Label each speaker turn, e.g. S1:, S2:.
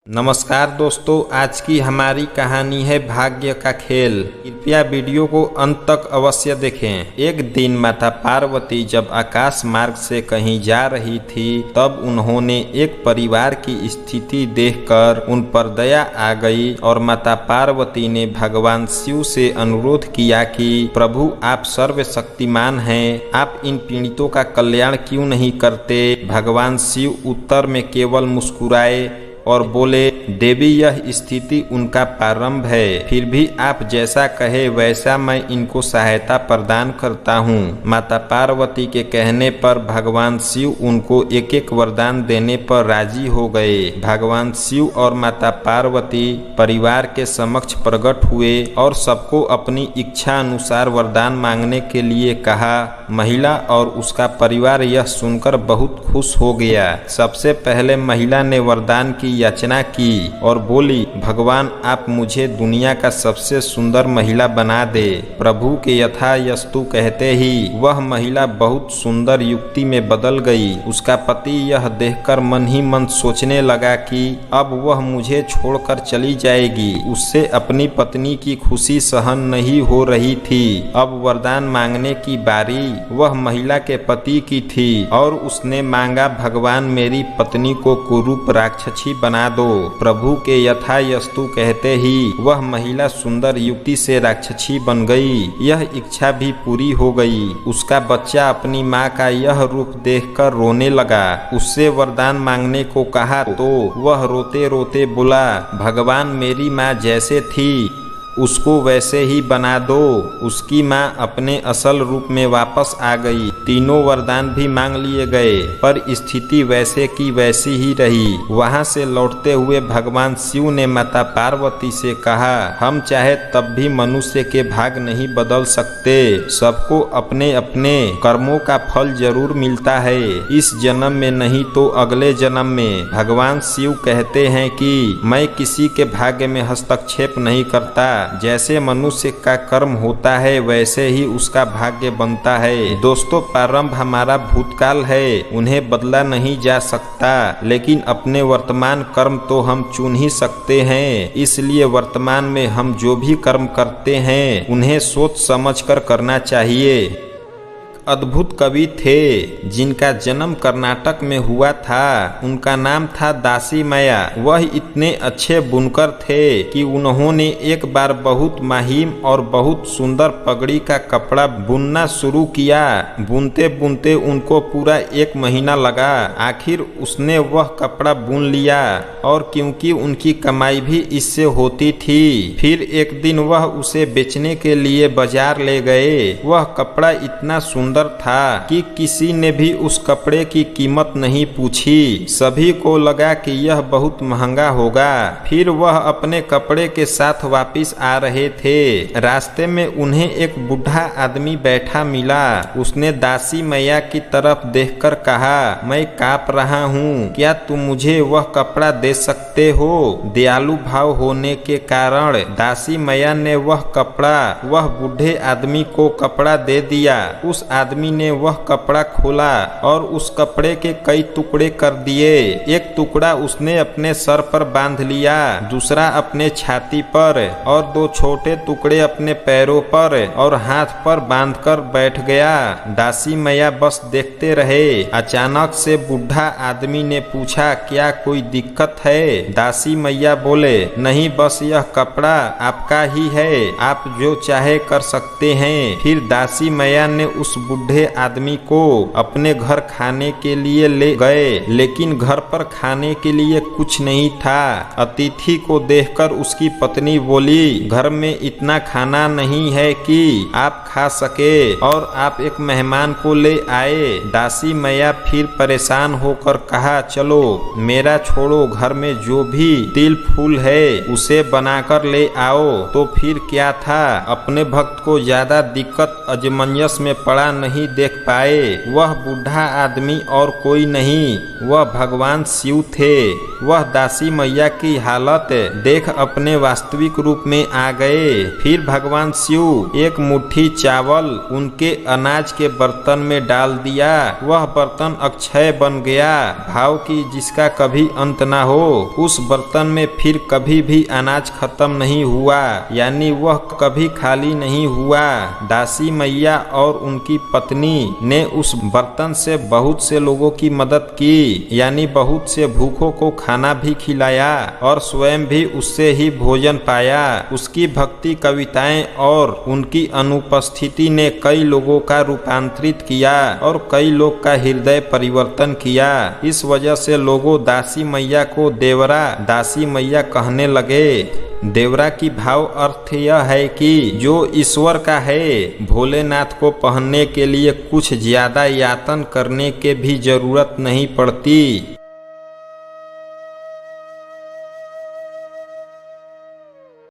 S1: नमस्कार दोस्तों, आज की हमारी कहानी है भाग्य का खेल। कृपया वीडियो को अंत तक अवश्य देखें। एक दिन माता पार्वती जब आकाश मार्ग से कहीं जा रही थी, तब उन्होंने एक परिवार की स्थिति देखकर उन पर दया आ गई और माता पार्वती ने भगवान शिव से अनुरोध किया कि प्रभु, आप सर्वशक्तिमान हैं, आप इन पीड़ितों का कल्याण क्यों नहीं करते। भगवान शिव उत्तर में केवल मुस्कुराए और बोले, देवी, यह स्थिति उनका प्रारंभ है, फिर भी आप जैसा कहे वैसा मैं इनको सहायता प्रदान करता हूँ। माता पार्वती के कहने पर भगवान शिव उनको एक एक वरदान देने पर राजी हो गए। भगवान शिव और माता पार्वती परिवार के समक्ष प्रकट हुए और सबको अपनी इच्छा अनुसार वरदान मांगने के लिए कहा। महिला और उसका परिवार यह सुनकर बहुत खुश हो गया। सबसे पहले महिला ने वरदान की याचना की और बोली, भगवान, आप मुझे दुनिया का सबसे सुंदर महिला बना दे। प्रभु के यथायस्तु कहते ही वह महिला बहुत सुंदर युक्ति में बदल गई। उसका पति यह देखकर मन ही मन सोचने लगा कि अब वह मुझे छोड़कर चली जाएगी। उससे अपनी पत्नी की खुशी सहन नहीं हो रही थी। अब वरदान मांगने की बारी वह महिला के पति की थी और उसने मांगा, भगवान, मेरी पत्नी को कुरूप राक्षसी बना दो। प्रभु के यथायस्तु कहते ही वह महिला सुंदर युक्ति से राक्षसी बन गई। यह इच्छा भी पूरी हो गई। उसका बच्चा अपनी माँ का यह रूप देखकर रोने लगा। उससे वरदान मांगने को कहा तो वह रोते रोते बोला, भगवान, मेरी माँ जैसे थी उसको वैसे ही बना दो। उसकी माँ अपने असल रूप में वापस आ गई। तीनों वरदान भी मांग लिए गए, पर स्थिति वैसे की वैसी ही रही। वहां से लौटते हुए भगवान शिव ने माता पार्वती से कहा, हम चाहे तब भी मनुष्य के भाग नहीं बदल सकते। सबको अपने अपने कर्मों का फल जरूर मिलता है, इस जन्म में नहीं तो अगले जन्म में। भगवान शिव कहते हैं कि मैं किसी के भाग्य में हस्तक्षेप नहीं करता। जैसे मनुष्य का कर्म होता है वैसे ही उसका भाग्य बनता है। दोस्तों, प्रारंभ हमारा भूतकाल है, उन्हें बदला नहीं जा सकता, लेकिन अपने वर्तमान कर्म तो हम चुन ही सकते हैं। इसलिए वर्तमान में हम जो भी कर्म करते हैं उन्हें सोच समझकर करना चाहिए। अद्भुत कवि थे जिनका जन्म कर्नाटक में हुआ था। उनका नाम था दासी माया। वह इतने अच्छे बुनकर थे कि उन्होंने एक बार बहुत मुहिम और बहुत सुंदर पगड़ी का कपड़ा बुनना शुरू किया। बुनते बुनते उनको पूरा 1 महीना लगा। आखिर उसने वह कपड़ा बुन लिया और क्योंकि उनकी कमाई भी इससे होती थी, फिर एक दिन वह उसे बेचने के लिए बाजार ले गए। वह कपड़ा इतना सुंदर था कि किसी ने भी उस कपड़े की कीमत नहीं पूछी। सभी को लगा कि यह बहुत महंगा होगा। फिर वह अपने कपड़े के साथ वापस आ रहे थे। रास्ते में उन्हें एक बूढ़ा आदमी बैठा मिला। उसने दासी मैया की तरफ देखकर कहा, मैं कांप रहा हूँ, क्या तुम मुझे वह कपड़ा दे सकते हो? दयालु भाव होने के कारण दासी मैया ने वह कपड़ा वह बूढ़े आदमी को कपड़ा दे दिया। उस आदमी ने वह कपड़ा खोला और उस कपड़े के कई टुकड़े कर दिए। एक टुकड़ा उसने अपने सर पर बांध लिया, दूसरा अपने छाती पर और 2 छोटे टुकड़े अपने पैरों पर और हाथ पर बांधकर बैठ गया। दासी मैया बस देखते रहे। अचानक से बूढ़ा आदमी ने पूछा, क्या कोई दिक्कत है? दासी मैया बोले, नहीं, बस यह कपड़ा आपका ही है, आप जो चाहे कर सकते हैं। फिर दासी मैया ने उस बूढ़े आदमी को अपने घर खाने के लिए ले गए, लेकिन घर पर खाने के लिए कुछ नहीं था। अतिथि को देखकर उसकी पत्नी बोली, घर में इतना खाना नहीं है कि आप खा सके और आप एक मेहमान को ले आए। दासी मैया फिर परेशान होकर कहा, चलो मेरा छोड़ो, घर में जो भी तिल फूल है उसे बनाकर ले आओ। तो फिर क्या था, अपने भक्त को ज्यादा दिक्कत अजमंजस में पड़ा नहीं देख पाए। वह बूढ़ा आदमी और कोई नहीं, वह भगवान शिव थे। वह दासी मैया की हालत देख अपने वास्तविक रूप में आ गए। फिर भगवान शिव एक मुट्ठी चावल उनके अनाज के बर्तन में डाल दिया, वह बर्तन अक्षय बन गया। भाव कि जिसका कभी अंत ना हो, उस बर्तन में फिर कभी भी अनाज खत्म नहीं हुआ, यानी वह कभी खाली नहीं हुआ। दासी मैया और उनकी पत्नी ने उस बर्तन से बहुत से लोगों की मदद की, यानी बहुत से भूखों को खाना भी खिलाया और स्वयं भी उससे ही भोजन पाया। उसकी भक्ति कविताएं और उनकी अनुपस्थिति ने कई लोगों का रूपांतरित किया और कई लोग का हृदय परिवर्तन किया। इस वजह से लोगों दासी मैया को देवरा दासी मैया कहने लगे। देवरा की भाव अर्थ यह है कि जो ईश्वर का है, भोलेनाथ को पहनने के लिए कुछ ज्यादा यातन करने के भी जरूरत नहीं पड़ती।